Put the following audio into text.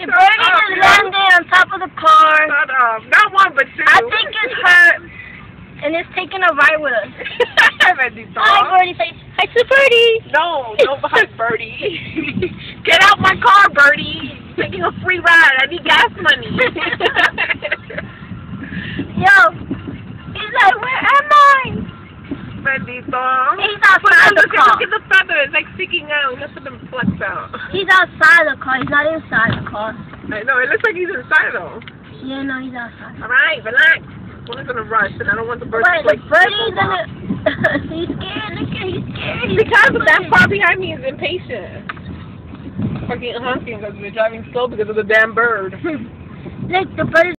Birdie just landed on top of the car. Shut up. Not one, but two. I think it's hurt, and it's taking a ride with us. Hi, Birdie. Say hi to Birdie. No, hi, Birdie. Get out my car, Birdie. Taking a free ride. I need gas money. Yo, he's like, where am I? Bendito. He's outside the car. Look at the feather. It's like sticking out. Look at them flex out. He's outside the car. He's not inside the car. I know. It looks like he's inside, though. Yeah, no, he's outside. All right, relax. We're going to rush, and I don't want the bird to the birdie's gonna... He's scared. Look at he's scared. Because that car behind me is impatient. Fucking honking because we're driving slow because of the damn bird. Look, the bird is